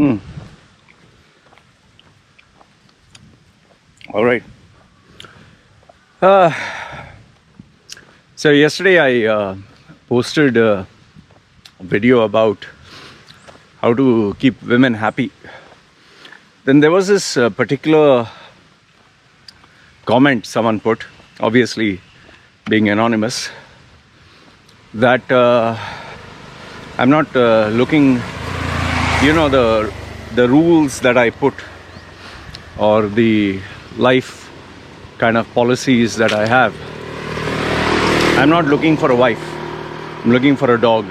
Hmm. All right. So yesterday I posted a video about how to keep women happy. Then there was this particular comment someone put, obviously being anonymous, that I'm not looking, the rules that I put or the life kind of policies that I have. I'm not looking for a wife. I'm looking for a dog.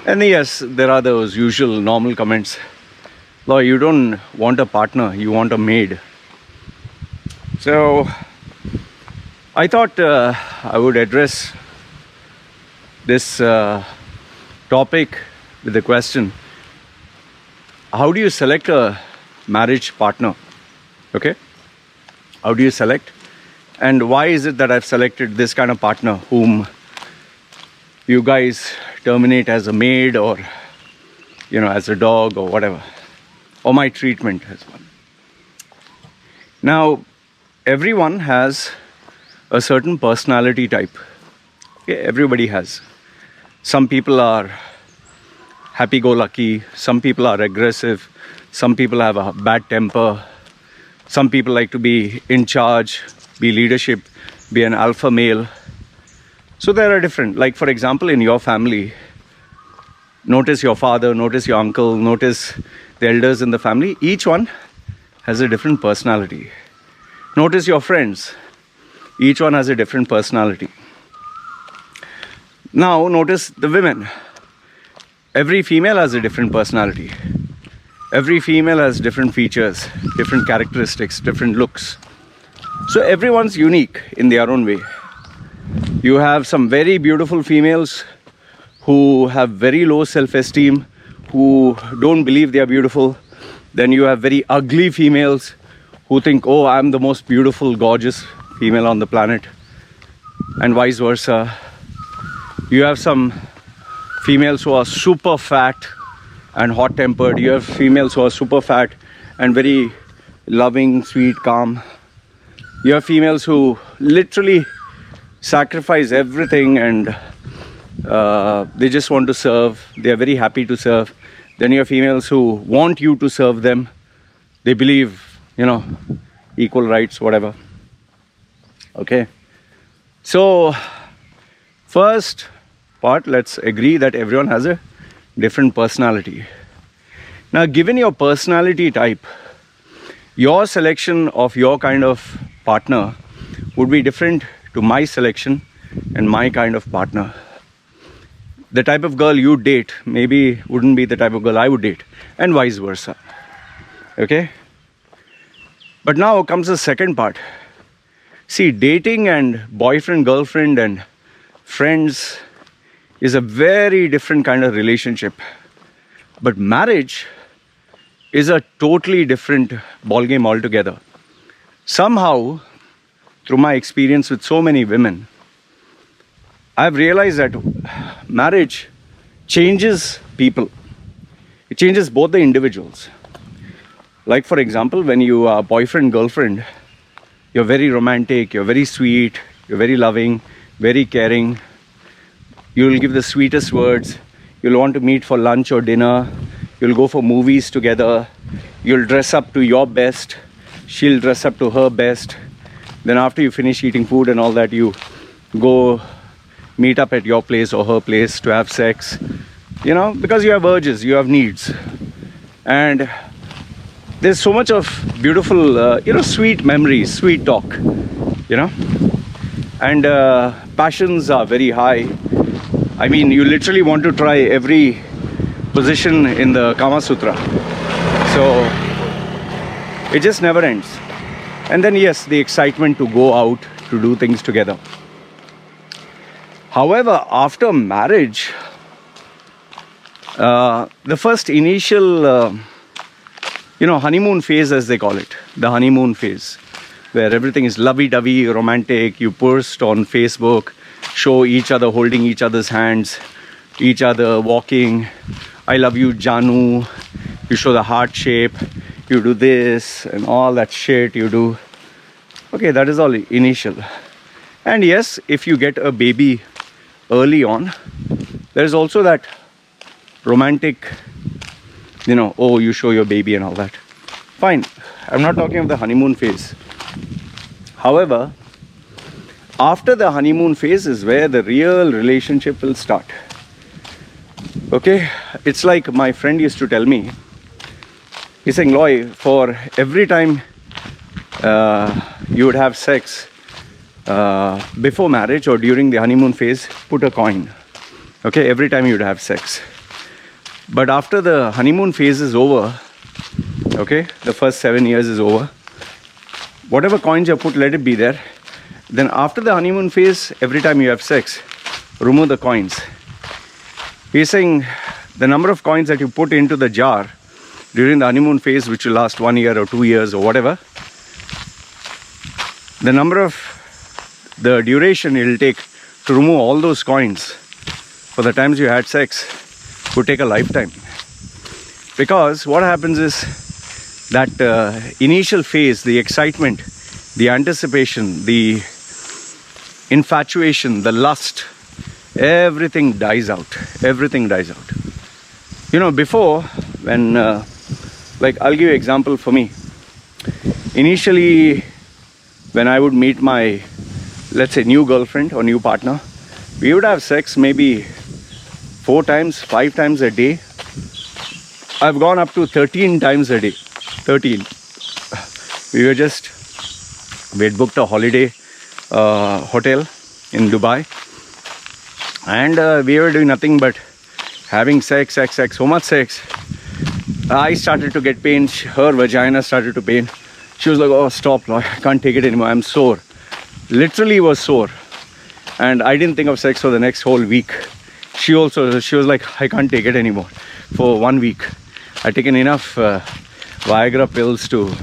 And yes, there are those usual normal comments. No, you don't want a partner, you want a maid. So I thought I would address this topic with the question, how do you select a marriage partner? Okay? How do you select? And why is it that I've selected this kind of partner whom you guys terminate as a maid or, as a dog or whatever, or my treatment as one. Now, everyone has a certain personality type. Okay, everybody has. Some people are happy-go-lucky. Some people are aggressive. Some people have a bad temper. Some people like to be in charge, be leadership, be an alpha male. So there are different, like for example, in your family, notice your father, notice your uncle, notice the elders in the family. Each one has a different personality. Notice your friends. Each one has a different personality. Now notice the women. Every female has a different personality. Every female has different features, different characteristics, different looks. So everyone's unique in their own way. You have some very beautiful females who have very low self-esteem, who don't believe they are beautiful. Then you have very ugly females who think, oh, I'm the most beautiful, gorgeous female on the planet, and vice versa. You have some females who are super fat and hot-tempered. You have females who are super fat and very loving, sweet, calm. You have females who literally sacrifice everything and they just want to serve. They are very happy to serve. Then you have females who want you to serve them. They believe, equal rights, whatever. Okay. So, first part, let's agree that everyone has a different personality. Now, given your personality type, your selection of your kind of partner would be different to my selection and my kind of partner. The type of girl you date maybe wouldn't be the type of girl I would date, and vice versa. Okay? But now comes the second part. See, dating and boyfriend, girlfriend and friends is a very different kind of relationship. But marriage is a totally different ballgame altogether. Somehow, through my experience with so many women, I've realized that marriage changes people. It changes both the individuals. Like for example, when you are boyfriend, girlfriend, you're very romantic, you're very sweet, you're very loving, very caring. You'll give the sweetest words. You'll want to meet for lunch or dinner. You'll go for movies together. You'll dress up to your best. She'll dress up to her best. Then after you finish eating food and all that, you go meet up at your place or her place to have sex. Because you have urges, you have needs. And there's so much of beautiful, sweet memories, sweet talk, And passions are very high. I mean, you literally want to try every position in the Kama Sutra. So it just never ends. And then yes, the excitement to go out, to do things together. However, after marriage, the first initial, honeymoon phase, as they call it, the honeymoon phase, where everything is lovey-dovey, romantic, you post on Facebook, show each other holding each other's hands, each other walking. I love you, Janu. You show the heart shape. You do this and all that shit you do. Okay, that is all initial. And yes, if you get a baby early on, there is also that romantic, oh, you show your baby and all that. Fine. I'm not talking of the honeymoon phase. However, after the honeymoon phase is where the real relationship will start. Okay? It's like my friend used to tell me. He's saying, Loy, for every time you would have sex before marriage or during the honeymoon phase, put a coin. Okay? Every time you would have sex. But after the honeymoon phase is over, okay, the first 7 years is over, whatever coins you put, let it be there. Then after the honeymoon phase, every time you have sex, remove the coins. He's saying the number of coins that you put into the jar during the honeymoon phase, which will last 1 year or 2 years or whatever, the number of the duration it will take to remove all those coins for the times you had sex would take a lifetime. Because what happens is that initial phase, the excitement, the anticipation, the infatuation, the lust, everything dies out. Everything dies out. Before, when, like, I'll give you an example for me. Initially, when I would meet my, let's say, new girlfriend or new partner, we would have sex maybe 4 times, 5 times a day. I've gone up to 13 times a day. 13. We had booked a holiday hotel in Dubai, and we were doing nothing but having sex, so much sex. I started to get pain. Her vagina started to pain. She was like, oh, stop, I can't take it anymore. I'm sore. Literally was sore. And I didn't think of sex for the next whole week. She was like, I can't take it anymore. For 1 week, I'd taken enough Viagra pills to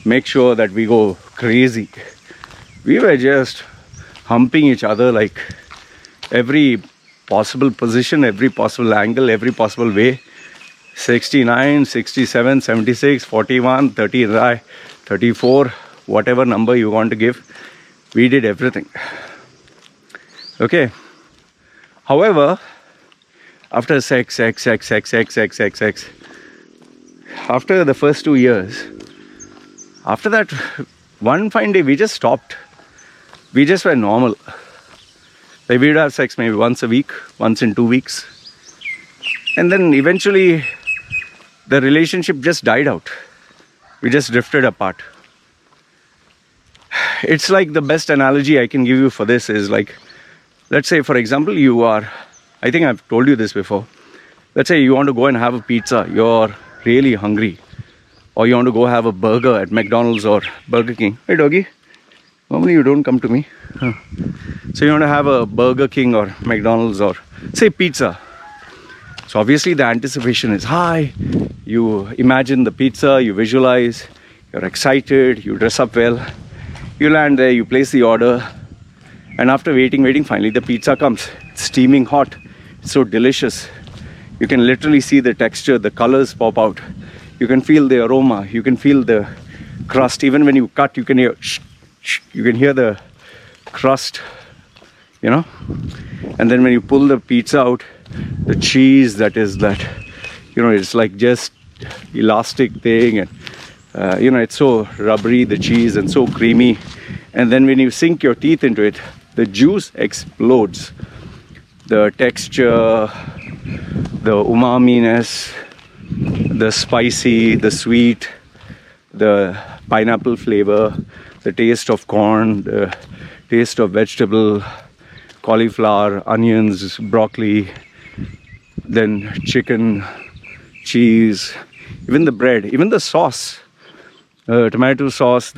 make sure that we go crazy. We were just humping each other like every possible position, every possible angle, every possible way. 69, 67, 76, 41, 30, 34, whatever number you want to give. We did everything. Okay. However, after sex, after the first 2 years, after that, one fine day, we just stopped. We just were normal. Like, we would have sex maybe once a week, once in 2 weeks. And then eventually, the relationship just died out. We just drifted apart. It's like the best analogy I can give you for this is like, let's say, for example, you are, I think I've told you this before. Let's say you want to go and have a pizza. You're really hungry. Or you want to go have a burger at McDonald's or Burger King. Hey, doggy. Normally you don't come to me. So you want to have a Burger King or McDonald's or, say, pizza. So obviously the anticipation is high. You imagine the pizza, you visualize, you're excited, you dress up well. You land there, you place the order. And after waiting, finally the pizza comes. It's steaming hot. It's so delicious. You can literally see the texture, the colors pop out. You can feel the aroma. You can feel the crust. Even when you cut, you can hear the crust, And then when you pull the pizza out, the cheese it's like just elastic thing. And, it's so rubbery, the cheese, and so creamy. And then when you sink your teeth into it, the juice explodes. The texture, the umaminess, the spicy, the sweet, the pineapple flavor, the taste of corn, the taste of vegetable, cauliflower, onions, broccoli, then chicken, cheese, even the bread, even the sauce, tomato sauce,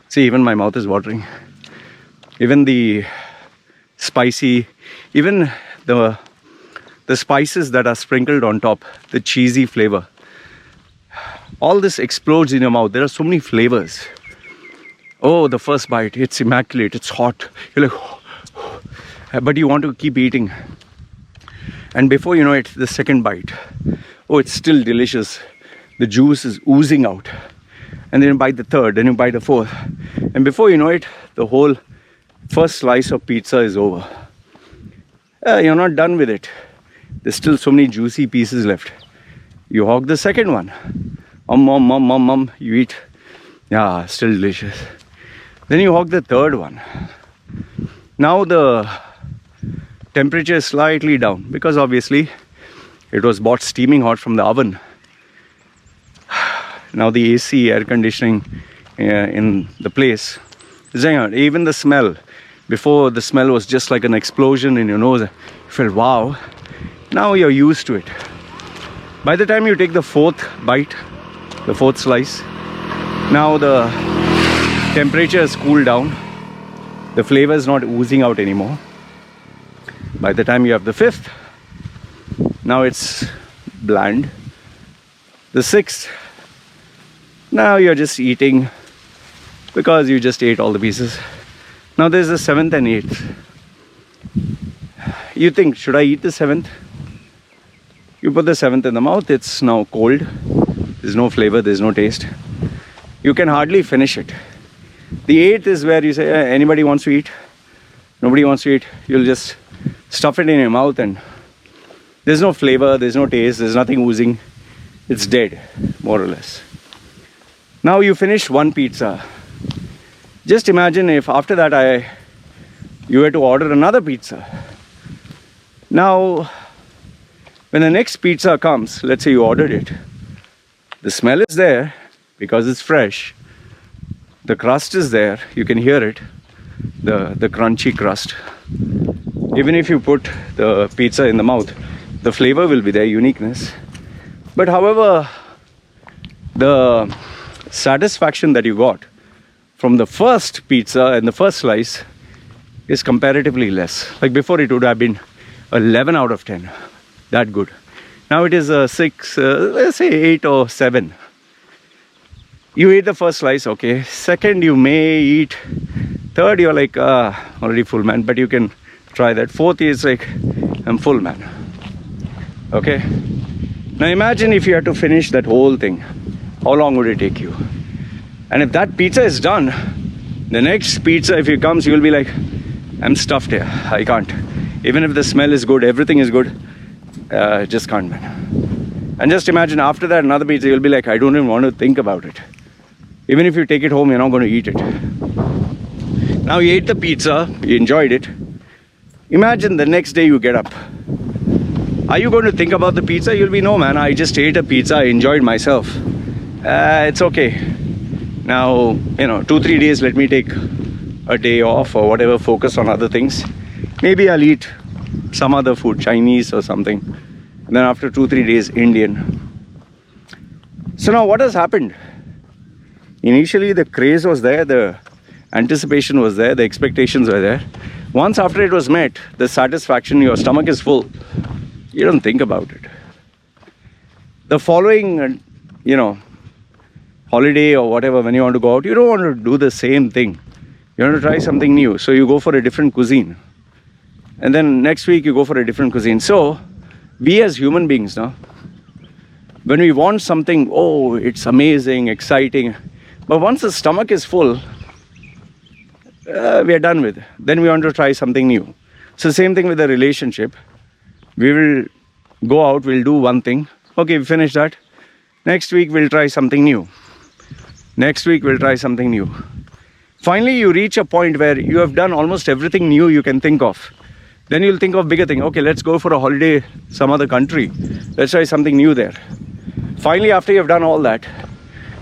see, even my mouth is watering. Even the spicy, even the spices that are sprinkled on top, the cheesy flavor. All this explodes in your mouth. There are so many flavors. Oh, the first bite, it's immaculate, it's hot. You're like, but you want to keep eating. And before you know it, the second bite, oh, it's still delicious. The juice is oozing out. And then you bite the third, then you bite the fourth. And before you know it, the whole first slice of pizza is over. You're not done with it. There's still so many juicy pieces left. You hog the second one. You eat. Yeah, still delicious. Then you hog the third one. Now the temperature is slightly down because obviously it was bought steaming hot from the oven. Now the AC, air conditioning in the place is going on. Even the smell. Before, the smell was just like an explosion in your nose. You felt wow. Now you're used to it. By the time you take the fourth bite, the fourth slice, now the temperature has cooled down. The flavor is not oozing out anymore. By the time you have the fifth, now it's bland. The sixth, now you're just eating because you just ate all the pieces. Now there's the seventh and eighth. You think, should I eat the seventh? You put the seventh in the mouth, it's now cold. There's no flavor, there's no taste. You can hardly finish it. The eighth is where you say, anybody wants to eat? Nobody wants to eat. You'll just stuff it in your mouth and there's no flavor, there's no taste, there's nothing oozing. It's dead, more or less. Now you finish one pizza. Just imagine if after that you were to order another pizza. Now, when the next pizza comes, let's say you ordered it, the smell is there because it's fresh. The crust is there, you can hear it, the crunchy crust. Even if you put the pizza in the mouth, the flavor will be there, uniqueness. But however, the satisfaction that you got from the first pizza and the first slice is comparatively less. Like before, it would have been 11 out of 10. That good. Now it is a 6, let's say 8 or 7. You ate the first slice, okay. Second, you may eat. Third, you're like, already full, man. But you can try that. Fourth is like, I'm full, man. Okay. Now imagine if you had to finish that whole thing. How long would it take you? And if that pizza is done, the next pizza, if it comes, you'll be like, I'm stuffed here. I can't. Even if the smell is good, everything is good, just can't, man. And just imagine after that, another pizza, you'll be like, I don't even want to think about it. Even if you take it home, you're not going to eat it. Now you ate the pizza, you enjoyed it. Imagine the next day you get up. Are you going to think about the pizza? You'll be, no, man, I just ate a pizza, I enjoyed myself. It's okay. Now, 2-3 days, let me take a day off or whatever, focus on other things. Maybe I'll eat some other food, Chinese or something. And then after 2-3 days, Indian. So now what has happened? Initially, the craze was there, the anticipation was there, the expectations were there. Once after it was met, the satisfaction, your stomach is full. You don't think about it. The following, holiday or whatever, when you want to go out, you don't want to do the same thing. You want to try something new. So you go for a different cuisine. And then next week you go for a different cuisine. So we as human beings now, when we want something, oh, it's amazing, exciting. But once the stomach is full, we are done with. Then we want to try something new. So same thing with the relationship. We will go out, we'll do one thing. Okay, we finish that. Next week we'll try something new. Next week we'll try something new. Finally, you reach a point where you have done almost everything new you can think of. Then you'll think of bigger thing. Okay, let's go for a holiday, some other country. Let's try something new there. Finally, after you've done all that,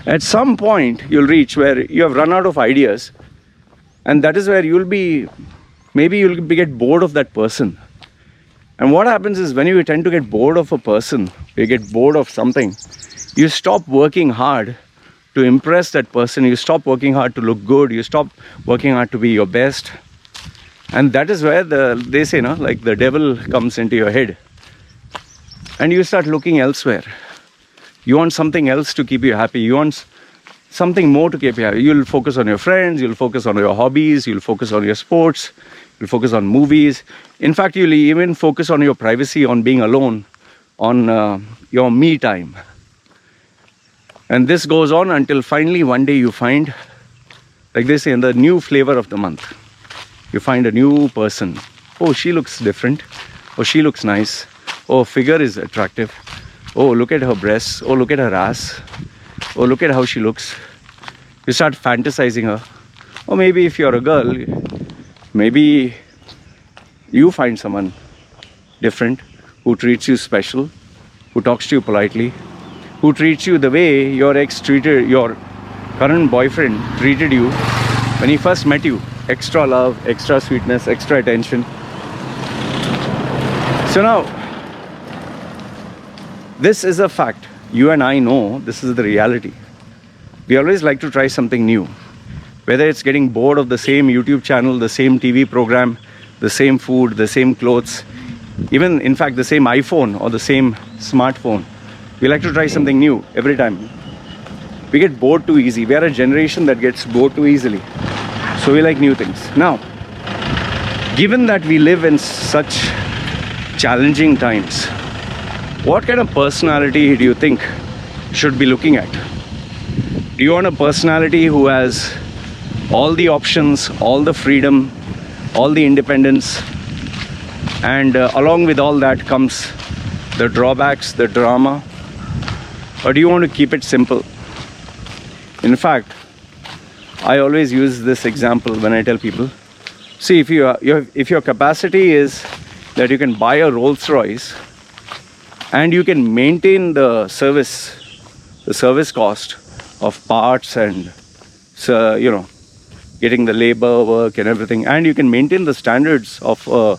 at some point you'll reach where you have run out of ideas. And that is where maybe you'll get bored of that person. And what happens is when you tend to get bored of a person, you get bored of something, you stop working hard to impress that person. You stop working hard to look good. You stop working hard to be your best. And that is where they say, like the devil comes into your head. And you start looking elsewhere. You want something else to keep you happy. You want something more to keep you happy. You'll focus on your friends. You'll focus on your hobbies. You'll focus on your sports. you'll focus on movies. In fact, you'll even focus on your privacy, on being alone, on your me time. And this goes on until finally one day you find, like they say, in the new flavor of the month, you find a new person. Oh, she looks different. Oh, she looks nice. Oh, figure is attractive. Oh, look at her breasts. Oh, look at her ass. Oh, look at how she looks. You start fantasizing her. Or maybe if you're a girl, maybe you find someone different who treats you special, who talks to you politely, who treats you the way your ex treated, your current boyfriend treated you when he first met you. Extra love, extra sweetness, extra attention. So now, this is a fact. You and I know this is the reality. We always like to try something new. Whether it's getting bored of the same YouTube channel, the same TV program, the same food, the same clothes, even in fact the same iPhone or the same smartphone. We like to try something new every time. We get bored too easy. We are a generation that gets bored too easily. So we like new things. Now, given that we live in such challenging times, what kind of personality do you think should be looking at? Do you want a personality who has all the options, all the freedom, all the independence, and along with all that comes the drawbacks, the drama? Or do you want to keep it simple? In fact, I always use this example when I tell people, see, if your capacity is that you can buy a Rolls Royce and you can maintain the service cost of parts and getting the labor work and everything, and you can maintain the standards of a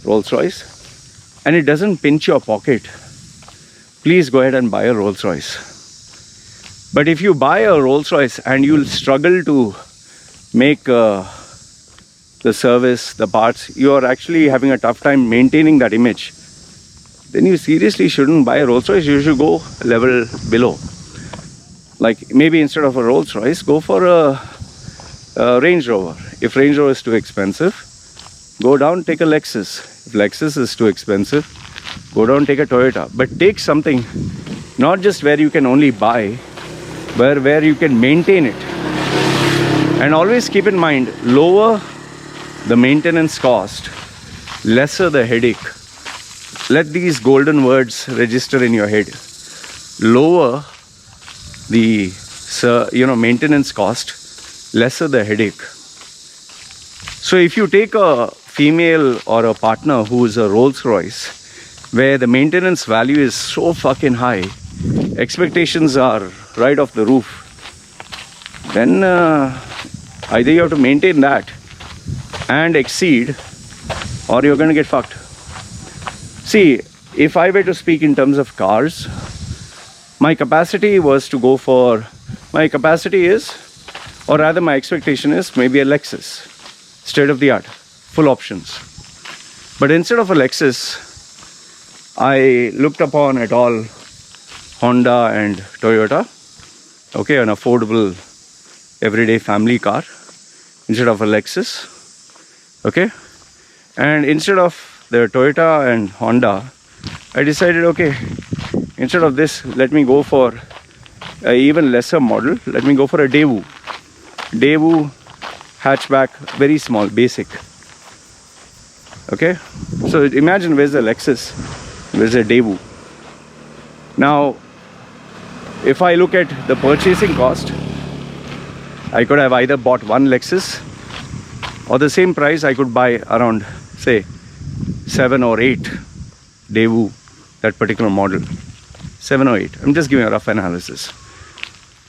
Rolls Royce, and it doesn't pinch your pocket, please go ahead and buy a Rolls Royce. But if you buy a Rolls Royce and you'll struggle to make the service, the parts, you're actually having a tough time maintaining that image, then you seriously shouldn't buy a Rolls Royce. You should go a level below. Like maybe instead of a Rolls Royce, go for a Range Rover. If Range Rover is too expensive, go down, take a Lexus. If Lexus is too expensive, go down, take a Toyota. But take something not just where you can only buy, but where you can maintain it. And always keep in mind, lower the maintenance cost, lesser the headache. Let these golden words register in your head. Lower the maintenance cost, lesser the headache. So if you take a female or a partner who is a Rolls Royce, where the maintenance value is so fucking high, expectations are right off the roof, then either you have to maintain that and exceed, or you're going to get fucked. See, if I were to speak in terms of cars, my capacity is, or rather my expectation is maybe a Lexus, state of the art, full options. But instead of a Lexus, I looked upon at all Honda and Toyota, okay, an affordable everyday family car instead of a Lexus, okay. And instead of the Toyota and Honda, I decided, okay, instead of this, let me go for an even lesser model. Let me go for a Daewoo hatchback, very small, basic. Okay, so imagine where's the Lexus, where's the Daewoo. Now, if I look at the purchasing cost, I could have either bought one Lexus, or the same price I could buy around, say, 7 or 8 Daewoo, that particular model. 7 or 8. I'm just giving a rough analysis.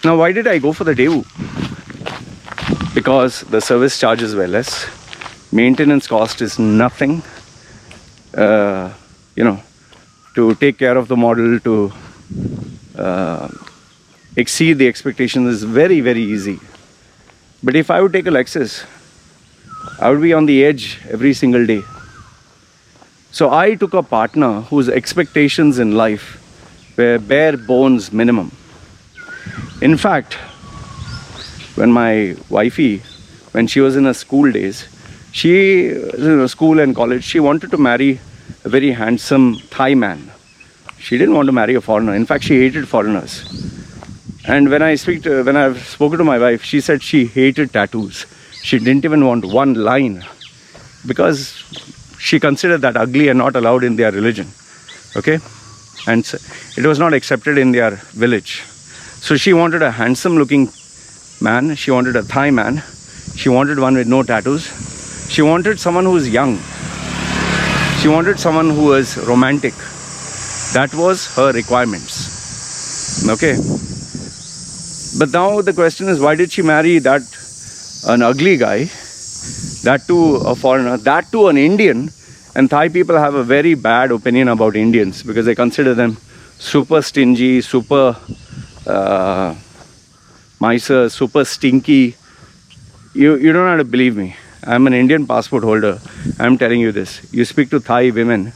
Now, why did I go for the Daewoo? Because the service charges were less, maintenance cost is nothing. To take care of the model, to exceed the expectations is very, very easy. But if I would take a Lexus, I would be on the edge every single day. So I took a partner whose expectations in life were bare bones minimum. In fact, when my wifey, when she was in her school days, She, school and college, she wanted to marry a very handsome Thai man. She didn't want to marry a foreigner. In fact, she hated foreigners. And when I've spoken to my wife, she said she hated tattoos. She didn't even want one line because she considered that ugly and not allowed in their religion. Okay? And it was not accepted in their village. So she wanted a handsome looking man. She wanted a Thai man. She wanted one with no tattoos. She wanted someone who was young. She wanted someone who was romantic. That was her requirements. Okay? But now the question is, why did she marry an ugly guy, that to a foreigner, that to an Indian? And Thai people have a very bad opinion about Indians because they consider them super stingy, super miser, super stinky. You don't have to believe me. I'm an Indian passport holder. I'm telling you this. You speak to Thai women,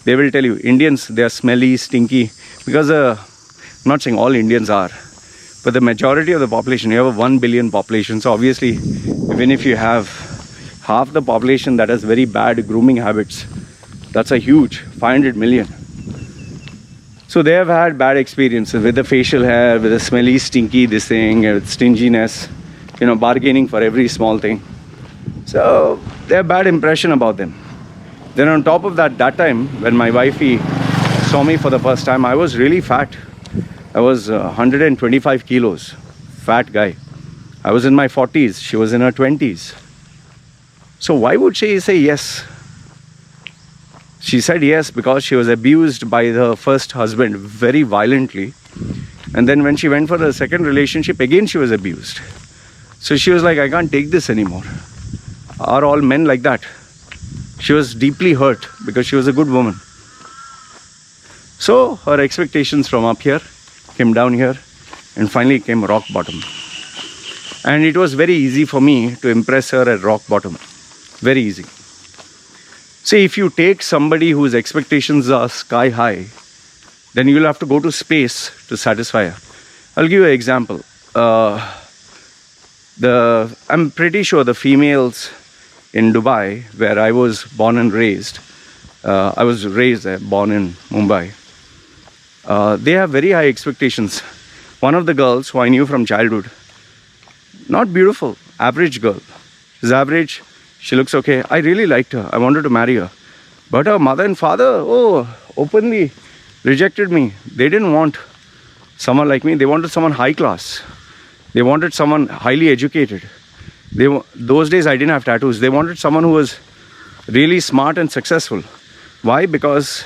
they will tell you, Indians, they are smelly, stinky. Because I'm not saying all Indians are, but the majority of the population, you have a 1 billion population. So obviously, even if you have half the population that has very bad grooming habits, that's a huge 500 million. So they have had bad experiences with the facial hair, with the smelly, stinky, this thing, with stinginess, bargaining for every small thing. So they have bad impression about them. Then on top of that time, when my wifey saw me for the first time, I was really fat. I was 125 kilos, fat guy. I was in my 40s, she was in her 20s. So why would she say yes? She said yes because she was abused by her first husband very violently. And then when she went for the second relationship, again she was abused. So she was like, I can't take this anymore. Are all men like that? She was deeply hurt because she was a good woman. So her expectations from up here came down here and finally came rock bottom. And it was very easy for me to impress her at rock bottom. Very easy. See, if you take somebody whose expectations are sky high, then you'll have to go to space to satisfy her. I'll give you an example. I'm pretty sure the females in Dubai, where I was born and raised, I was raised there, born in Mumbai. They have very high expectations. One of the girls who I knew from childhood, not beautiful, average girl. She's average, she looks okay. I really liked her. I wanted to marry her. But her mother and father, openly rejected me. They didn't want someone like me. They wanted someone high class. They wanted someone highly educated. Those days I didn't have tattoos. They wanted someone who was really smart and successful. Why? Because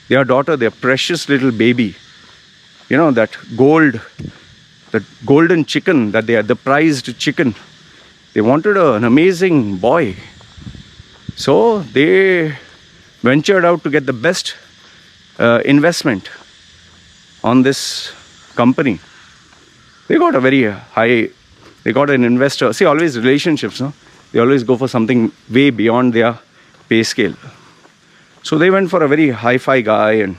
their daughter, their precious little baby, that golden chicken that they had, the prized chicken. They wanted an amazing boy. So they ventured out to get the best investment on this company. They got a very high, they got an investor. See, always relationships, no? They always go for something way beyond their pay scale. So they went for a very hi-fi guy and,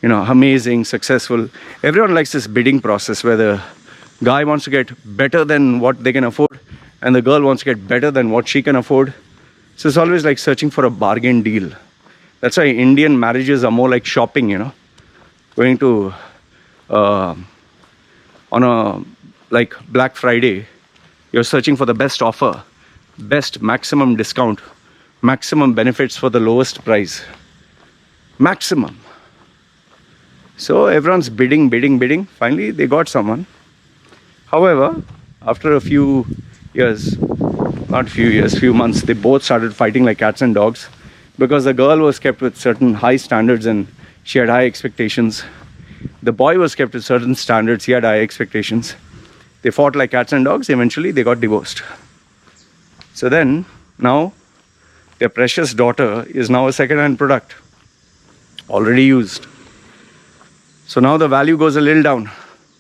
amazing, successful. Everyone likes this bidding process where the guy wants to get better than what they can afford and the girl wants to get better than what she can afford. So it's always like searching for a bargain deal. That's why Indian marriages are more like shopping, going to, like Black Friday, you're searching for the best offer, best maximum discount, maximum benefits for the lowest price. Maximum. So everyone's bidding. Finally, they got someone. However, after a few years, few months, they both started fighting like cats and dogs because the girl was kept with certain high standards and she had high expectations. The boy was kept with certain standards, he had high expectations. They fought like cats and dogs. Eventually, they got divorced. So then, now, their precious daughter is now a second-hand product, already used. So now the value goes a little down.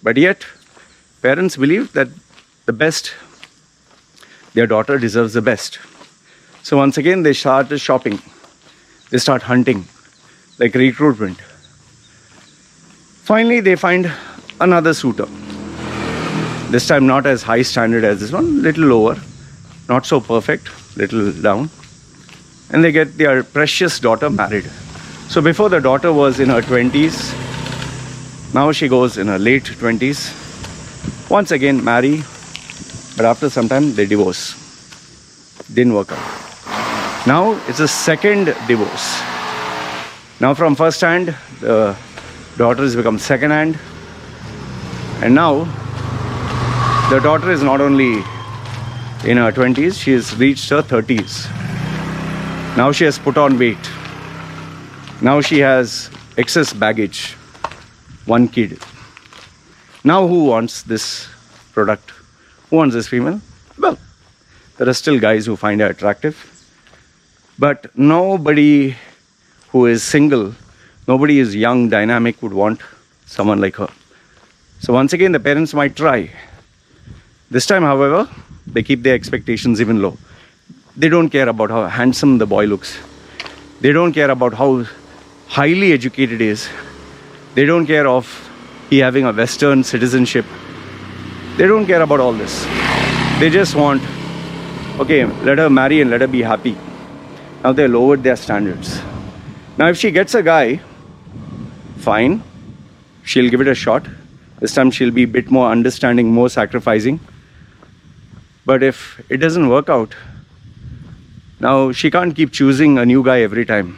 But yet, parents believe that their daughter deserves the best. So once again, they start shopping. They start hunting, like recruitment. Finally, they find another suitor. This time not as high standard as this one, little lower, not so perfect. little down, and they get their precious daughter married. So before, the daughter was in her 20s, now she goes in her late 20s, once again marry, but after some time they divorce. Didn't work out. Now it's a second divorce. Now from first hand, the daughter has become second hand, and now the daughter is not only in her 20s, she has reached her 30s. Now she has put on weight. Now she has excess baggage. One kid. Now who wants this product? Who wants this female? Well, there are still guys who find her attractive. But nobody who is single, nobody is young, dynamic, would want someone like her. So once again, the parents might try. This time, however, they keep their expectations even low. They don't care about how handsome the boy looks. They don't care about how highly educated he is. They don't care of he having a Western citizenship. They don't care about all this. They just want, okay, let her marry and let her be happy. Now they lowered their standards. Now if she gets a guy, fine, she'll give it a shot. This time she'll be a bit more understanding, more sacrificing. But if it doesn't work out, now she can't keep choosing a new guy every time.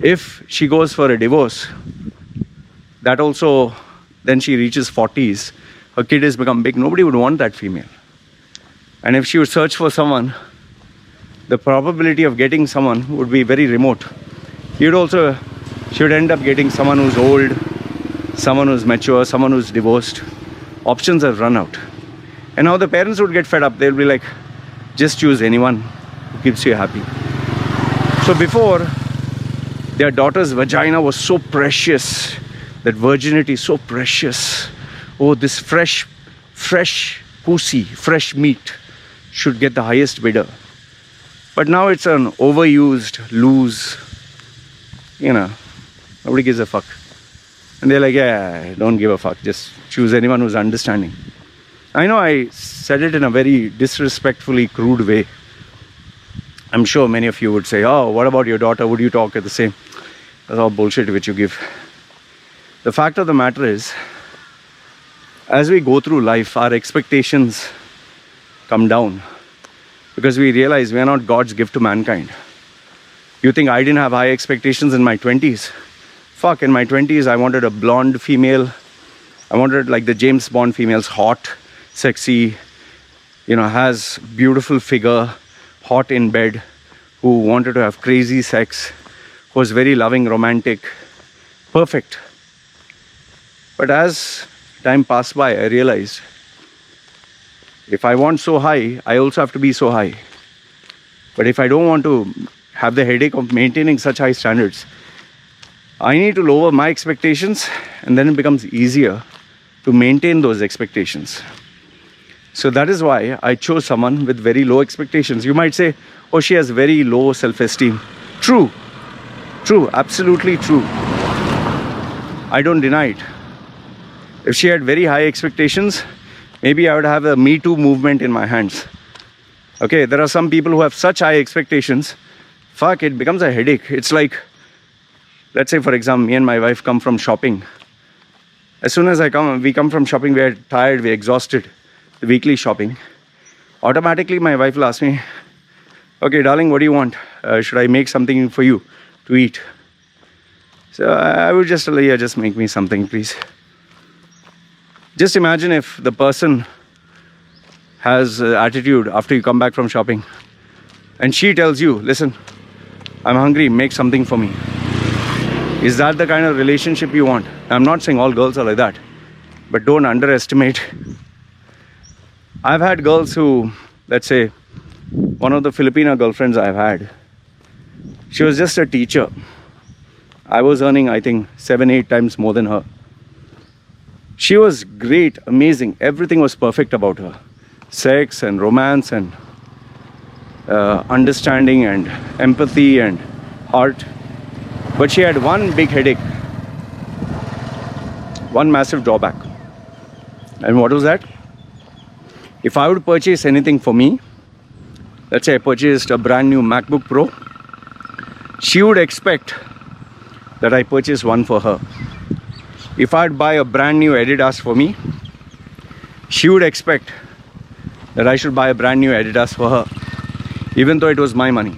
If she goes for a divorce, that also, then she reaches 40s, her kid has become big, nobody would want that female. And if she would search for someone, the probability of getting someone would be very remote. She would end up getting someone who's old, someone who's mature, someone who's divorced. Options have run out. And now the parents would get fed up. They'll be like, just choose anyone who keeps you happy. So before, their daughter's vagina was so precious, that virginity is so precious. Oh, this fresh pussy, fresh meat should get the highest bidder. But now it's an overused, loose, nobody gives a fuck. And they're like, yeah, don't give a fuck. Just choose anyone who's understanding. I know I said it in a very disrespectfully crude way. I'm sure many of you would say, oh, what about your daughter? Would you talk at the same? That's all bullshit which you give. The fact of the matter is, as we go through life, our expectations come down because we realize we are not God's gift to mankind. You think I didn't have high expectations in my 20s? Fuck, in my 20s, I wanted a blonde female. I wanted like the James Bond females, hot, sexy, has beautiful figure, hot in bed, who wanted to have crazy sex, who was very loving, romantic, perfect. But as time passed by, I realized if I want so high, I also have to be so high. But if I don't want to have the headache of maintaining such high standards, I need to lower my expectations, and then it becomes easier to maintain those expectations. So that is why I chose someone with very low expectations. You might say, oh, she has very low self-esteem. True, absolutely true. I don't deny it. If she had very high expectations, maybe I would have a Me Too movement in my hands. Okay, there are some people who have such high expectations, fuck, it becomes a headache. It's like, let's say for example, me and my wife come from shopping. As soon as we come from shopping, we're tired, we're exhausted, the weekly shopping. Automatically my wife will ask me, okay darling, what do you want? Should I make something for you to eat? So I would just tell her, yeah, just make me something please. Just imagine if the person has attitude after you come back from shopping and she tells you, listen, I'm hungry, make something for me. Is that the kind of relationship you want? I'm not saying all girls are like that, but don't underestimate. I've had girls who, let's say, one of the Filipino girlfriends I've had, she was just a teacher. I was earning, I think, 7-8 times more than her. She was great, amazing. Everything was perfect about her. Sex and romance and understanding and empathy and heart. But she had one big headache. One massive drawback. And what was that? If I would purchase anything for me, let's say I purchased a brand new MacBook Pro, she would expect that I purchase one for her. If I'd buy a brand new Adidas for me, she would expect that I should buy a brand new Adidas for her, even though it was my money.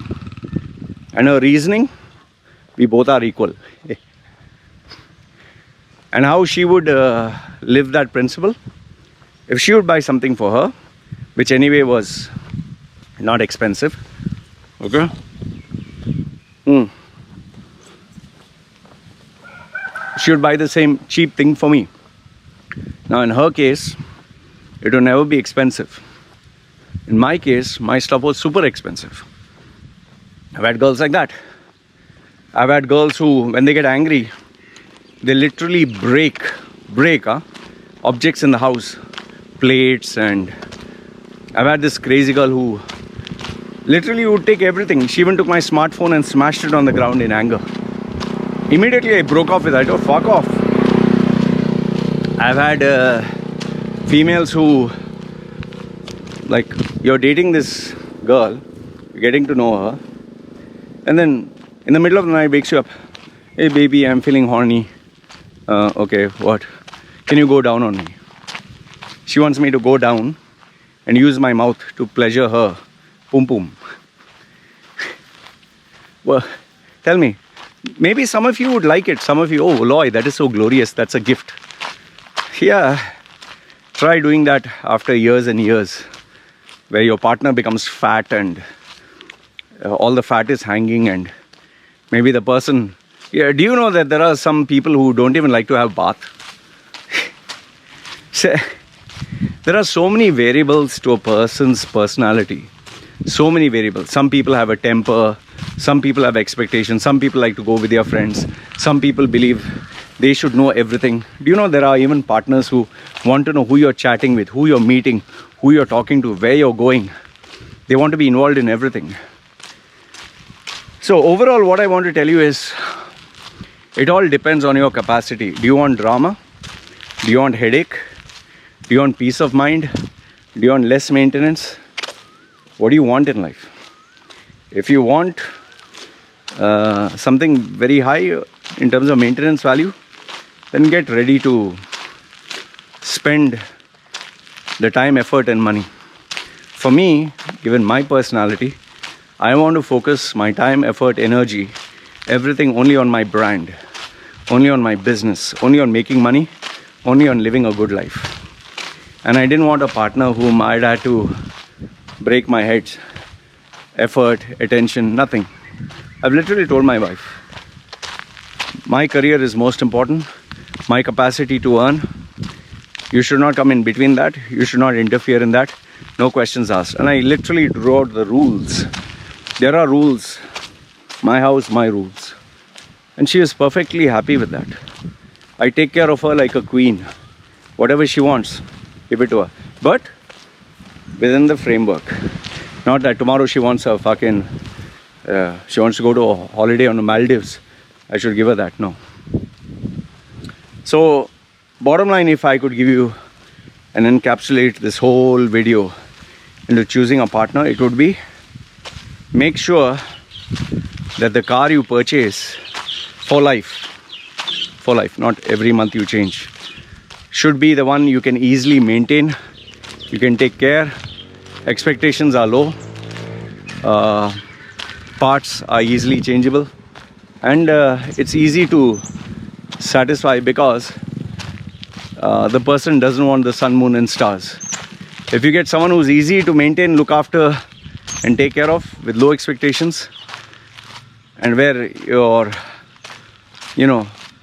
And her reasoning, we both are equal. And how she would live that principle, if she would buy something for her, which anyway was not expensive, okay? She would buy the same cheap thing for me. Now in her case, it would never be expensive. In my case, my stuff was super expensive. I've had girls like that. I've had girls who, when they get angry, they literally break objects in the house, plates, and I've had this crazy girl who literally would take everything. She even took my smartphone and smashed it on the ground in anger. Immediately I broke off with that. Oh, fuck off. I've had females who, like, you're dating this girl, you're getting to know her, and then in the middle of the night wakes you up. Hey baby, I'm feeling horny. Okay, what? Can you go down on me? She wants me to go down and use my mouth to pleasure her. Pum pum. Well, tell me, maybe some of you would like it. Some of you, oh Loy, that is so glorious. That's a gift. Yeah, try doing that after years and years, where your partner becomes fat and all the fat is hanging, and maybe the person... Yeah, do you know that there are some people who don't even like to have bath? So, there are so many variables to a person's personality. So many variables. Some people have a temper. Some people have expectations. Some people like to go with their friends. Some people believe they should know everything. Do you know there are even partners who want to know who you're chatting with, who you're meeting, who you're talking to, where you're going. They want to be involved in everything. So overall, what I want to tell you is, it all depends on your capacity. Do you want drama? Do you want headache? Do you want peace of mind? Do you want less maintenance? What do you want in life? If you want something very high in terms of maintenance value, then get ready to spend the time, effort and money. For me, given my personality, I want to focus my time, effort, energy, everything only on my brand, only on my business, only on making money, only on living a good life. And I didn't want a partner whom I'd had to break my head, effort, attention, nothing. I've literally told my wife, my career is most important, my capacity to earn. You should not come in between that. You should not interfere in that. No questions asked. And I literally drew out the rules. There are rules. My house, my rules. And she is perfectly happy with that. I take care of her like a queen. Whatever she wants, give it to her. But within the framework. Not that tomorrow she wants a fucking... she wants to go to a holiday on the Maldives. I should give her that. No. So, bottom line, if I could give you and encapsulate this whole video into choosing a partner, it would be, make sure that the car you purchase for life, not every month you change, should be the one you can easily maintain, you can take care, expectations are low, parts are easily changeable, and it's easy to satisfy because the person doesn't want the sun, moon and stars. If you get someone who's easy to maintain, look after and take care of with low expectations, and where your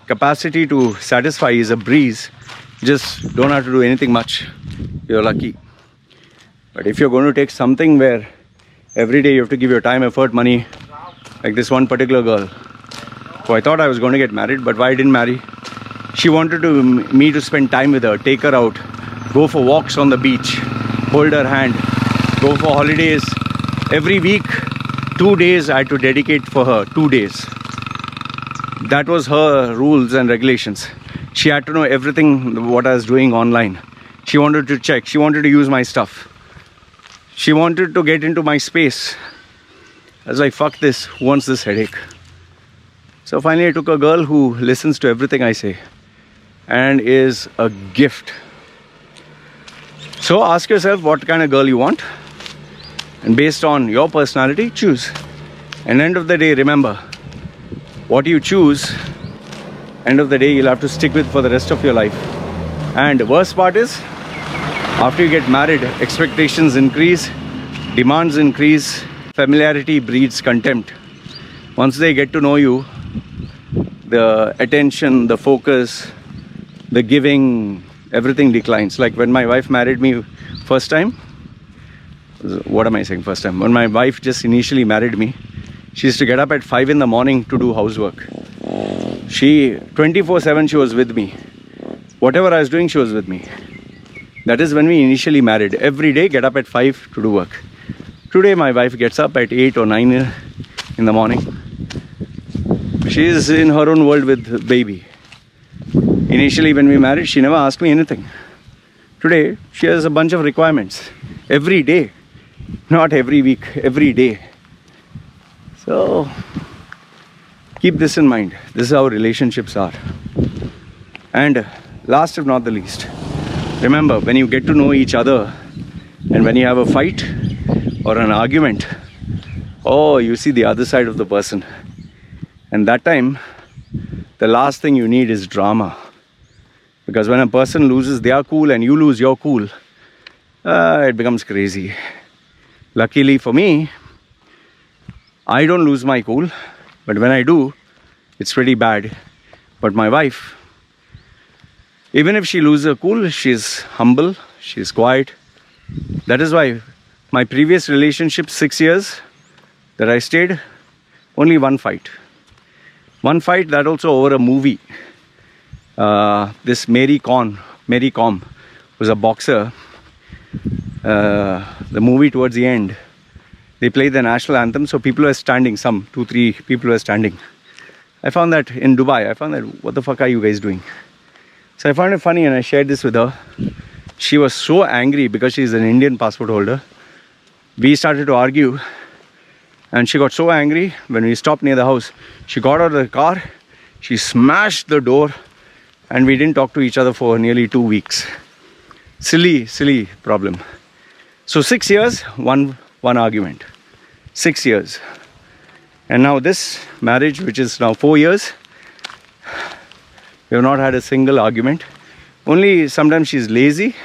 capacity to satisfy is a breeze, just don't have to do anything much, you're lucky. But if you're going to take something where every day you have to give your time, effort, money, like this one particular girl who I thought I was going to get married, but why I didn't marry, she wanted me to spend time with her, take her out, go for walks on the beach, hold her hand, go for holidays. Every week, 2 days I had to dedicate for her, 2 days. That was her rules and regulations. She had to know everything what I was doing online. She wanted to check, she wanted to use my stuff. She wanted to get into my space. I was like, fuck this, who wants this headache? So finally I took a girl who listens to everything I say and is a gift. So ask yourself what kind of girl you want, and based on your personality, choose. And end of the day, remember, what you choose, end of the day, you'll have to stick with for the rest of your life. And the worst part is, after you get married, expectations increase, demands increase, familiarity breeds contempt. Once they get to know you, the attention, the focus, the giving, everything declines. Like when my wife married me first time, what am I saying first time? When my wife just initially married me, she used to get up at 5 in the morning to do housework. She, 24/7, she was with me. Whatever I was doing, she was with me. That is when we initially married. Every day, get up at 5 to do work. Today, my wife gets up at 8 or 9 in the morning. She is in her own world with baby. Initially, when we married, she never asked me anything. Today, she has a bunch of requirements. Every day. Not every week, every day. So, keep this in mind. This is how relationships are. And last if not the least, remember, when you get to know each other and when you have a fight or an argument, oh, you see the other side of the person. And that time, the last thing you need is drama. Because when a person loses their cool and you lose your cool, it becomes crazy. Luckily for me, I don't lose my cool. But when I do, it's pretty bad. But my wife, even if she loses her cool, she's humble, she's quiet. That is why my previous relationship, 6 years that I stayed, only one fight. One fight, that also over a movie. This Mary Com was a boxer. The movie towards the end, they played the national anthem, so people were standing, some 2-3 people were standing. I found that in Dubai, what the fuck are you guys doing? So I found it funny and I shared this with her. She was so angry because she's an Indian passport holder. We started to argue and she got so angry when we stopped near the house. She got out of the car, she smashed the door, and we didn't talk to each other for nearly 2 weeks. Silly problem. So 6 years, one argument. 6 years. And now this marriage, which is now 4 years, we have not had a single argument. Only sometimes she's lazy,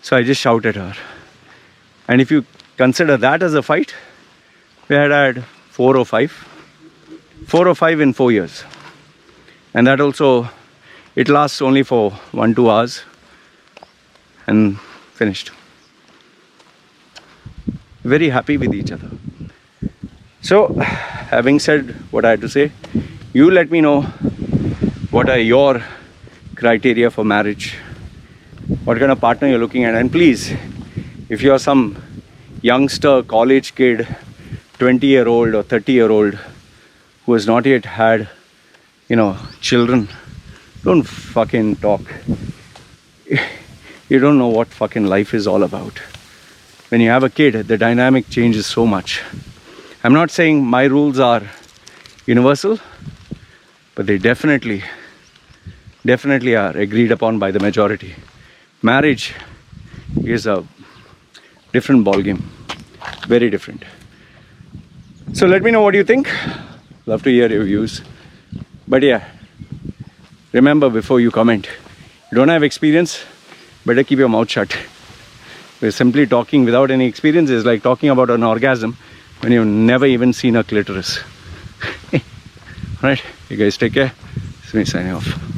so I just shout at her. And if you consider that as a fight, we had 4 or 5. 4 or 5 in 4 years. And that also, it lasts only for 1-2 hours and finished. Very happy with each other. So, having said what I had to say, you let me know what are your criteria for marriage, what kind of partner you're looking at. And please, if you're some youngster, college kid, 20-year-old or 30-year-old who has not yet had, children, don't fucking talk. You don't know what fucking life is all about. When you have a kid, the dynamic changes so much. I'm not saying my rules are universal, but they definitely are agreed upon by the majority. Marriage is a different ballgame. Very different. So let me know what you think. Love to hear your views. But yeah, remember before you comment, you don't have experience, better keep your mouth shut. We're simply talking without any experience is like talking about an orgasm when you've never even seen a clitoris. Right, you guys take care. This is me signing off.